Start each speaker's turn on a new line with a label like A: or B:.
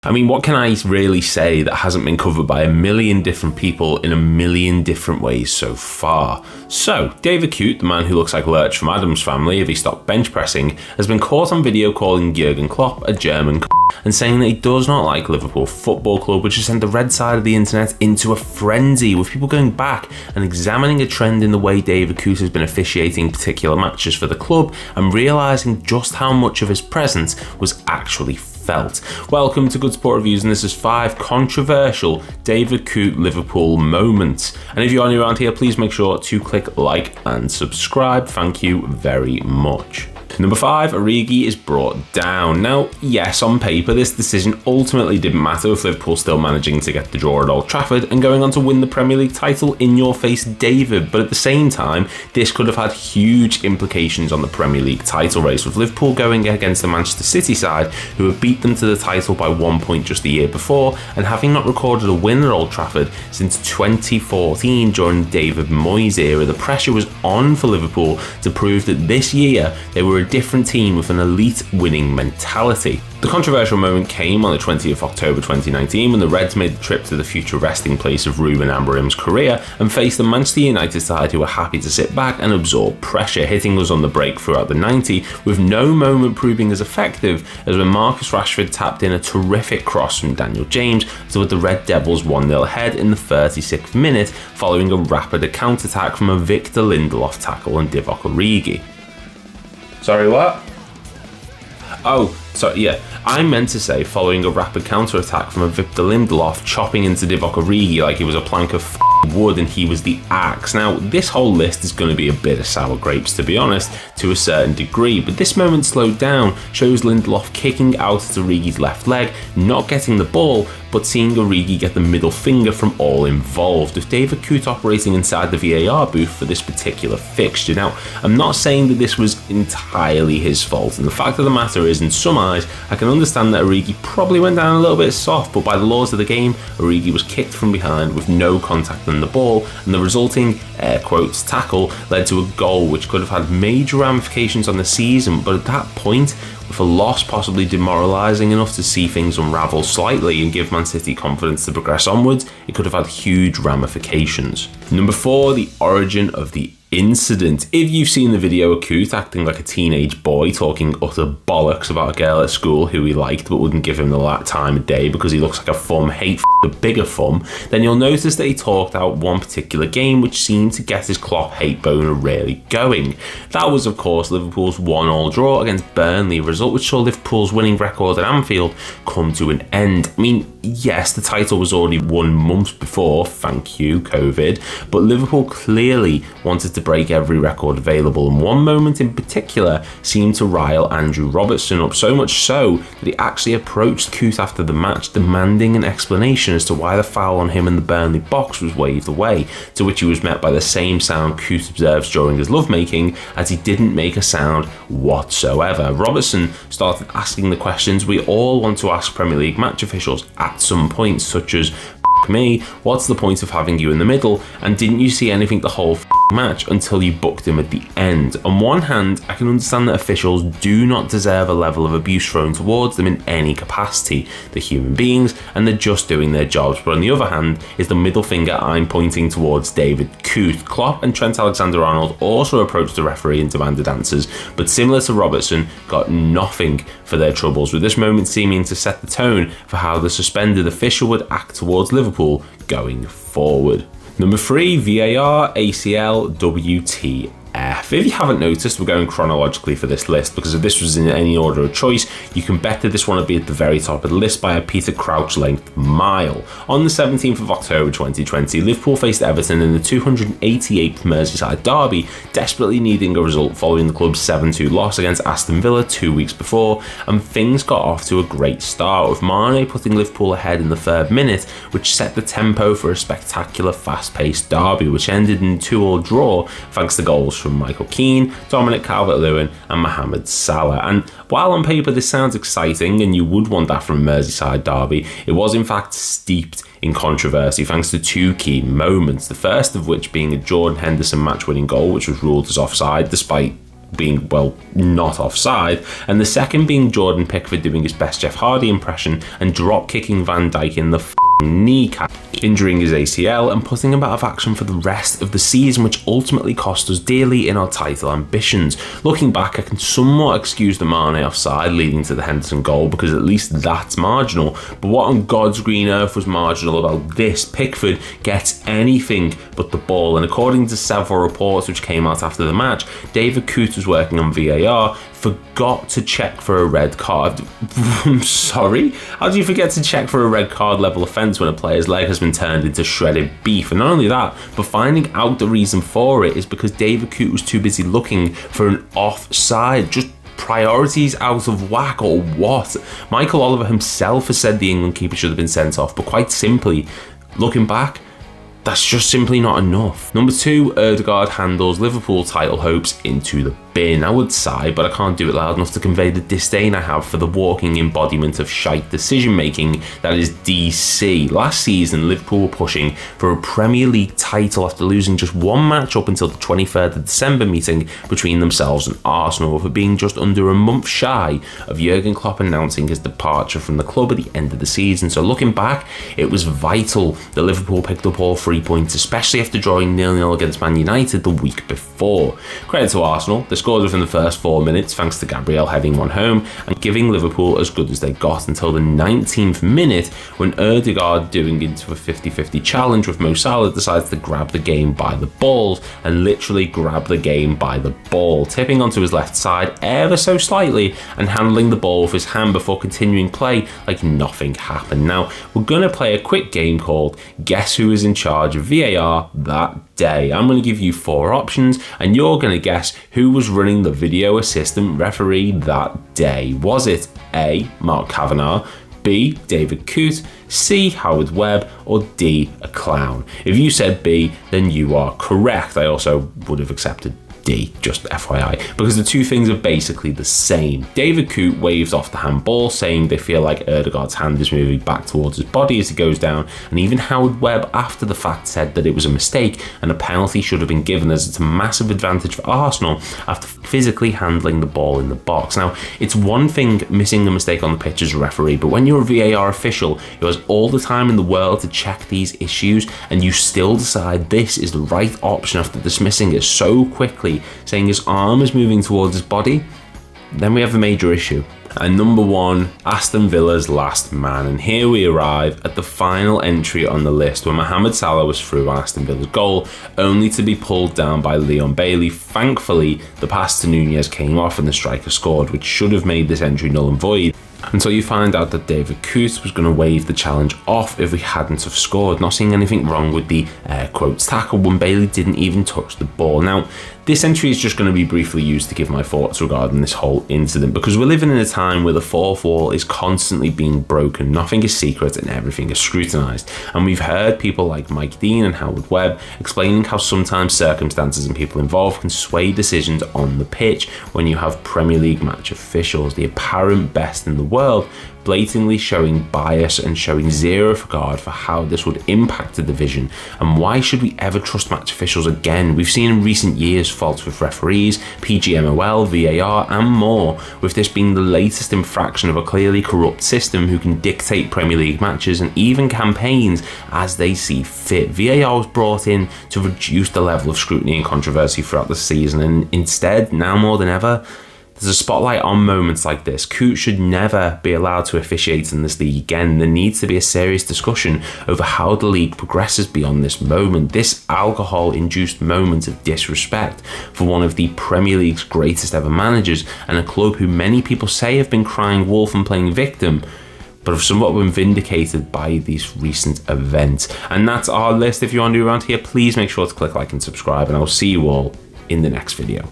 A: I mean, what can I really say that hasn't been covered by a million different people in a million different ways so far? So, David Coote, the man who looks like Lurch from Addams Family if he stopped bench pressing, has been caught on video calling Jurgen Klopp a German and saying that he does not like Liverpool Football Club, which has sent the red side of the internet into a frenzy, with people going back and examining a trend in the way David Coote has been officiating particular matches for the club and realising just how much of his presence was actually felt. Welcome to Good Sport Reviews, and this is 5 controversial David Coote Liverpool moments. And if you are new around here, please make sure to click like and subscribe. Thank you very much. Number 5, Origi is brought down. Now, yes, on paper, this decision ultimately didn't matter with Liverpool still managing to get the draw at Old Trafford and going on to win the Premier League title in your face, David. But at the same time, this could have had huge implications on the Premier League title race, with Liverpool going against the Manchester City side, who had beat them to the title by 1 point just the year before, and having not recorded a win at Old Trafford since 2014 during David Moyes' era. The pressure was on for Liverpool to prove that this year they were a different team with an elite winning mentality. The controversial moment came on the 20th of October 2019 when the Reds made the trip to the future resting place of Ruben Amorim's career and faced the Manchester United side, who were happy to sit back and absorb pressure, hitting us on the break throughout the 90, with no moment proving as effective as when Marcus Rashford tapped in a terrific cross from Daniel James to put the Red Devils 1-0 ahead in the 36th minute, following a rapid counter-attack from a Victor Lindelof tackle on Divock Origi. Sorry, what? Oh, sorry, yeah. I meant to say following a rapid counter-attack from a Victor Lindelof chopping into Divock Origi like he was a plank of wood and he was the axe. Now, this whole list is going to be a bit of sour grapes, to be honest, to a certain degree, but this moment slowed down shows Lindelof kicking out at Origi's left leg, not getting the ball, but seeing Origi get the middle finger from all involved, with David Coote operating inside the VAR booth for this particular fixture. Now, I'm not saying that this was entirely his fault, and the fact of the matter is, in some eyes, I can understand that Origi probably went down a little bit soft, but by the laws of the game, Origi was kicked from behind with no contact on the ball, and the resulting, air quotes, tackle led to a goal which could have had major ramifications on the season, but at that point, with a loss possibly demoralising enough to see things unravel slightly and give Man City confidence to progress onwards, it could have had huge ramifications. Number 4, the origin of the incident. If you've seen the video of Coote acting like a teenage boy talking utter bollocks about a girl at school who he liked but wouldn't give him the time of day because he looks like a thumb, hate the bigger thumb, then you'll notice that he talked out one particular game which seemed to get his Klopp hate boner really going. That was, of course, Liverpool's 1-1 draw against Burnley, a result which saw Liverpool's winning record at Anfield come to an end. I mean, yes, the title was already won months before, thank you, COVID, but Liverpool clearly wanted to break every record available, and one moment in particular seemed to rile Andrew Robertson up, so much so that he actually approached Coote after the match demanding an explanation as to why the foul on him in the Burnley box was waved away, to which he was met by the same sound Coote observes during his lovemaking, as he didn't make a sound whatsoever. Robertson started asking the questions we all want to ask Premier League match officials at some point, such as, me, what's the point of having you in the middle, and didn't you see anything the whole match until you booked him at the end? On one hand, I can understand that officials do not deserve a level of abuse thrown towards them in any capacity. They're human beings and they're just doing their jobs, but on the other hand is the middle finger I'm pointing towards David Coote. Klopp and Trent Alexander-Arnold also approached the referee and demanded answers, but similar to Robertson, got nothing for their troubles, with this moment seeming to set the tone for how the suspended official would act towards Liverpool going forward. Number 3, VAR, ACL, WTF. If you haven't noticed, we're going chronologically for this list, because if this was in any order of choice, you can bet that this one would be at the very top of the list by a Peter Crouch-length mile. On the 17th of October 2020, Liverpool faced Everton in the 288th Merseyside derby, desperately needing a result following the club's 7-2 loss against Aston Villa 2 weeks before, and things got off to a great start, with Mane putting Liverpool ahead in the 3rd minute, which set the tempo for a spectacular fast-paced derby, which ended in a 2-2 draw thanks to goals from Michael Keane, Dominic Calvert-Lewin and Mohamed Salah. And while on paper this sounds exciting and you would want that from a Merseyside derby, it was in fact steeped in controversy thanks to 2 key moments, the first of which being a Jordan Henderson match-winning goal which was ruled as offside despite being, well, not offside, and the second being Jordan Pickford doing his best Jeff Hardy impression and drop kicking Van Dijk in the kneecap, injuring his ACL and putting him out of action for the rest of the season, which ultimately cost us dearly in our title ambitions. Looking back, I can somewhat excuse the Mane offside leading to the Henderson goal, because at least that's marginal, but what on God's green earth was marginal about this? Pickford gets anything but the ball, and according to several reports which came out after the match, David Coote was working on VAR, forgot to check for a red card. I'm sorry? How do you forget to check for a red card level offence when a player's leg has been turned into shredded beef? And not only that, but finding out the reason for it is because David Coote was too busy looking for an offside. Just priorities out of whack, or what? Michael Oliver himself has said the England keeper should have been sent off, but quite simply, looking back, that's just simply not enough. Number 2, Ødegaard handles Liverpool title hopes into the bin. I would sigh, but I can't do it loud enough to convey the disdain I have for the walking embodiment of shite decision making that is DC. Last season, Liverpool were pushing for a Premier League title after losing just one match up until the 23rd of December meeting between themselves and Arsenal, for being just under a month shy of Jurgen Klopp announcing his departure from the club at the end of the season. So looking back, it was vital that Liverpool picked up all 3 points, especially after drawing 0-0 against Man United the week before. Credit to Arsenal, they scored within the first 4 minutes thanks to Gabriel heading one home and giving Liverpool as good as they got until the 19th minute, when Ødegaard, doing into a 50-50 challenge with Mo Salah, decides to grab the game by the balls, and literally grab the game by the ball, tipping onto his left side ever so slightly and handling the ball with his hand before continuing play like nothing happened. Now, we're going to play a quick game called Guess Who is in Charge of VAR that day. I'm going to give you 4 options and you're going to guess who was running the video assistant referee that day. Was it A, Mark Kavanagh, B, David Coote, C, Howard Webb, or D, a clown? If you said B, then you are correct. I also would have accepted D, just FYI, because the two things are basically the same. David Coote waves off the handball, saying they feel like Ødegaard's hand is moving back towards his body as he goes down, and even Howard Webb after the fact said that it was a mistake and a penalty should have been given, as it's a massive advantage for Arsenal after physically handling the ball in the box. Now, it's one thing missing a mistake on the pitch as a referee, but when you're a VAR official who has all the time in the world to check these issues and you still decide this is the right option after dismissing it so quickly, saying his arm is moving towards his body, then we have a major issue. And number 1, Aston Villa's last man. And here we arrive at the final entry on the list, where Mohamed Salah was through on Aston Villa's goal, only to be pulled down by Leon Bailey. Thankfully, the pass to Nunez came off and the striker scored, which should have made this entry null and void, until you find out that David Coote was going to wave the challenge off if we hadn't have scored. Not seeing anything wrong with the air quotes tackle when Bailey didn't even touch the ball. Now, this entry is just going to be briefly used to give my thoughts regarding this whole incident, because we're living in a time where the fourth wall is constantly being broken, nothing is secret and everything is scrutinised. And we've heard people like Mike Dean and Howard Webb explaining how sometimes circumstances and people involved can sway decisions on the pitch when you have Premier League match officials, the apparent best in the world, blatantly showing bias and showing zero regard for how this would impact the division. And why should we ever trust match officials again? We've seen in recent years faults with referees, pgmol, VAR and more, with this being the latest infraction of a clearly corrupt system who can dictate Premier League matches and even campaigns as they see fit. VAR was brought in to reduce the level of scrutiny and controversy throughout the season, and instead, now more than ever, there's a spotlight on moments like this. Coote should never be allowed to officiate in this league again. There needs to be a serious discussion over how the league progresses beyond this moment, this alcohol-induced moment of disrespect for one of the Premier League's greatest ever managers, and a club who many people say have been crying wolf and playing victim, but have somewhat been vindicated by these recent events. And that's our list. If you're new around here, please make sure to click like and subscribe, and I'll see you all in the next video.